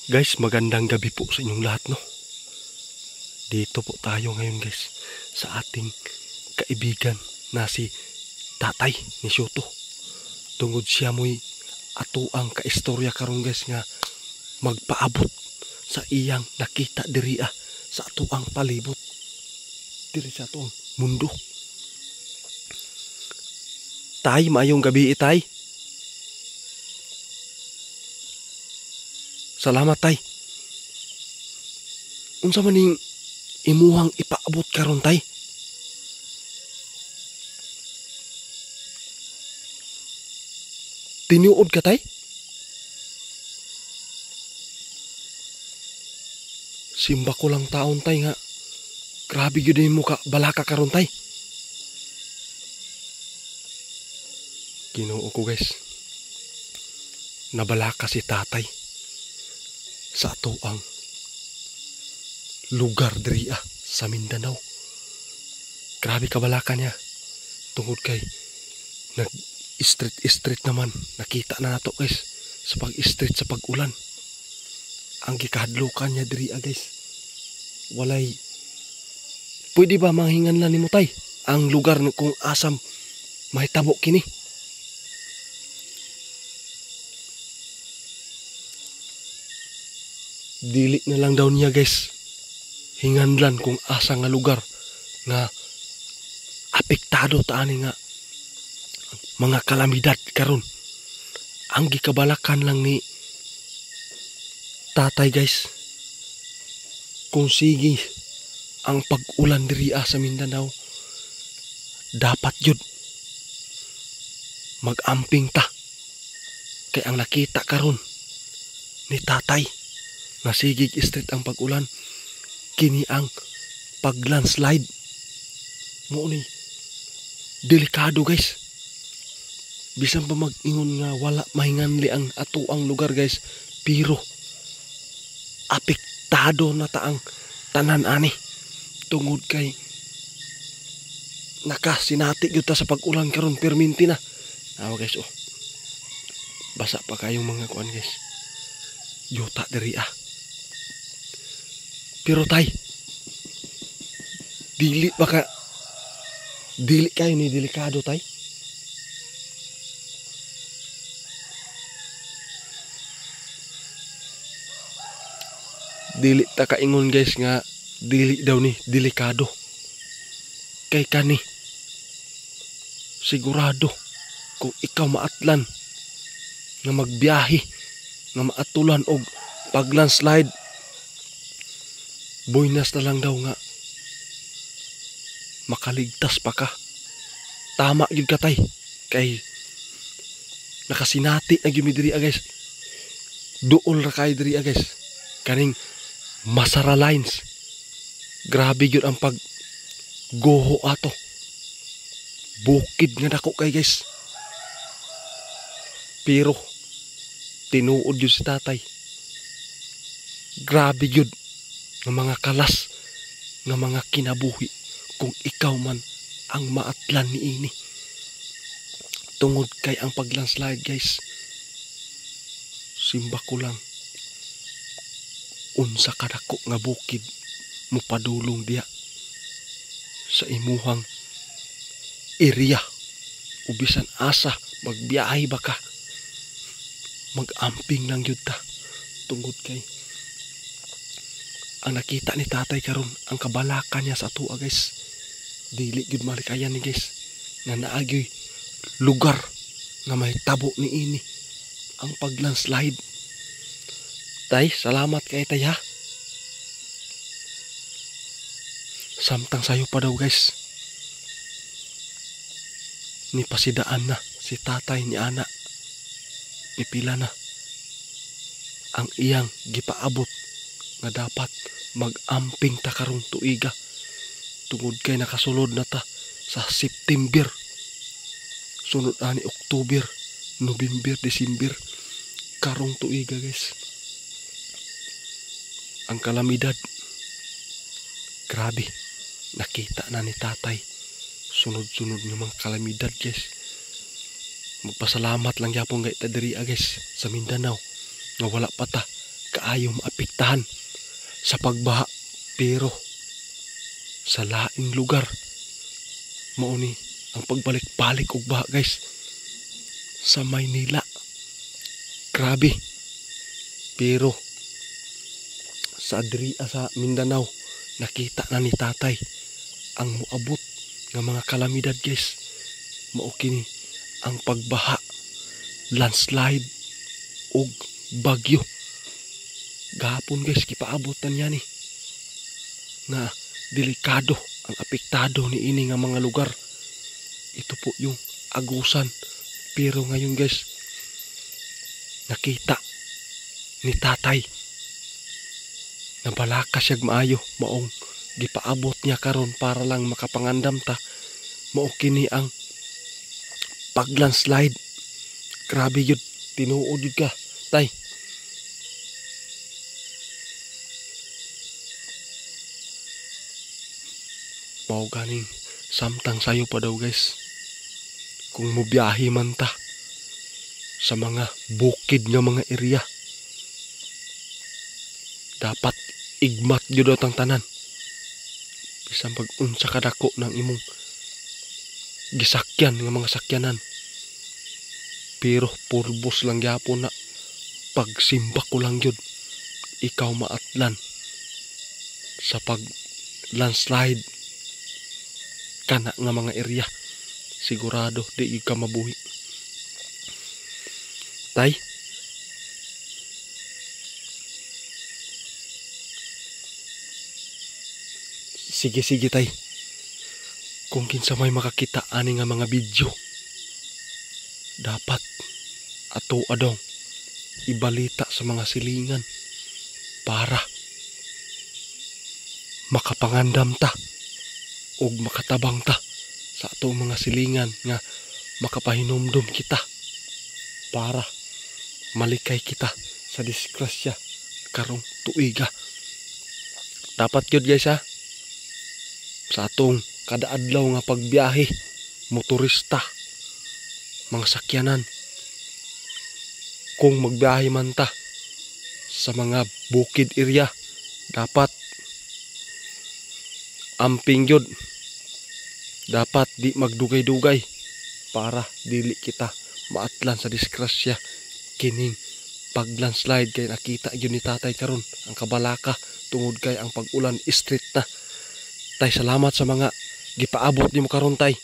Guys, magandang gabi po sa inyong lahat, no? Dito po tayo ngayon, guys, sa ating kaibigan na si Tatay ni Shoto. Tungod siya mo'y atuang kaistorya karon, guys, nga magpaabot sa iyang nakita diri sa atuang palibot diri sa atuang mundo. Tay, maayong gabi, Tay. Salamat, Tay. Unsa man ning imuhang ipaabot karon, Tay? Tinuod ka, Tay? Simba ko lang taon, Tay, nga grabe gyud mo ka balaka karon, Tay. Ginoo ko, guys. Nabalaka si Tatay sa atoang lugar diri sa Mindanao. Grabe kabalaka niya. Tungod kay nag-street naman. Nakita na nato, guys, sa pag-street sa pag-ulan. Ang gikahadlukan niya diri, guys. Walay pwede ba manghinganlan nimo, Tay, ang lugar kung asam mahitabo kini? Dili na lang daw niya, guys, hinganlan kung asa nga lugar nga apektado taani nga mga kalamidad karon. Ang gikabalakan lang ni Tatay, guys, kung sige ang pag-ulan diri sa Mindanao, dapat yun mag-amping ta. Kay ang nakita karon ni Tatay nga sigig street ang pag-ulan, kini ang pag-landslide. Mo ni delikado, guys. Bisan pa mag-ingon nga wala mahinganli ang atuang lugar, guys, pero apektado na ta ang tanan ani. Tungod kay nakasinati gyud ta sa pag-ulan karon, perminti na. Guys, basa pa kayong mga kuan, guys. Yuta diri Pero, Tay, dili kayo ni delikado, Tay? Dili ta kaingon, guys, nga dili daw ni delikado. Kay kani sigurado kung ikaw maatlan nga magbiyahe nga maatulan og pag-landslide, buinas na lang daw nga makaligtas pa ka. Tama yun ka, Tay, kay nakasinati na yun diri, guys. Duol ra kay diri, guys, kaning Masara Lines. Grabe yun ang pag goho ato. Bukid nga dako kay, guys, pero tinuod yun si Tatay. Grabe yun ng mga kalas ng mga kinabuhi kung ikaw man ang maatlan ni ini. Tungod kay ang pag-landslide, guys, simba ko lang unsa kadako nga bukid mo padulong diya sa imuhang area. Ubisan asa magbiyahe ba ka, mag-amping lang yun ta. Tungod kay ang nakita ni Tatay karon, ang kabalaka niya sa atua, guys, dili gyud malikayan ni, guys, nga naagyoy lugar nga may tabo ni ini ang pag-landslide. Tay, salamat kay Tay, ha. Samtang sayo pa daw, guys, ni pasidaan na si Tatay ni ana, pipila na ang iyang gipaabot nga dapat mag-amping ta karong tuiga. Tungod kay nakasulod na ta sa September, sunod ani October, November, December, karong tuiga, guys. Ang kalamidad, grabe, nakita na ni Tatay. Sunod-sunod ng mga kalamidad, guys. Magpasalamat lang yapon nga ita diri, guys, sa Mindanao nga wala pa ta kaayo maapektahan sa pagbaha, pero sa laing lugar mao ni ang pagbalik-balik og baha guys. Sa Maynila grabe, pero sa adria sa Mindanao nakita na ni tatay ang moabot nga mga kalamidad guys. Mao kini ang pagbaha, landslide ug bagyo. Gahapon guys kipaabot na niya ni nga delikado ang apektado ni ini nga mga lugar. Ito po yung Agusan, pero ngayon guys nakita ni tatay na balaka siya maayo, maong gipaabot niya karon para lang makapangandam ta. Mao kini ang paglandslide. Grabe yun, tinuod yun ka tay. Mao ganing samtang sayo pa daw guys, kung mubiyahe man ta sa mga bukid nga mga area, dapat igmat yun daw tang tanan. Bisan pag unsa kadako ng imong gisakyan nga mga sakyanan, pero purbos lang gyapon na pagsimba ko lang yun ikaw maatlan sa pag landslide kana nga mga area. Sigurado di ka mabuhi tay. Sige tay, kung kinsa may makakita ani nga mga video, dapat ato adong ibalita sa mga silingan para makapangandam ta ug makatabang ta sa atong mga silingan nga makapahinomdom kita para malikay kita sa disgrasya karong tuiga. Dapat yun guys ha, sa atong kada adlaw nga pagbiyahe, motorista, mga sakyanan, kung magbiyahe man ta sa mga bukid area, dapat amping yun. Dapat di magdugay-dugay para dili kita maatlan sa disgrasya kining paglandslide. Kay nakita yun ni tatay karon ang kabalaka tungod kay ang pag-ulan street na. Tay, salamat sa mga gipaabot nimo karon tay.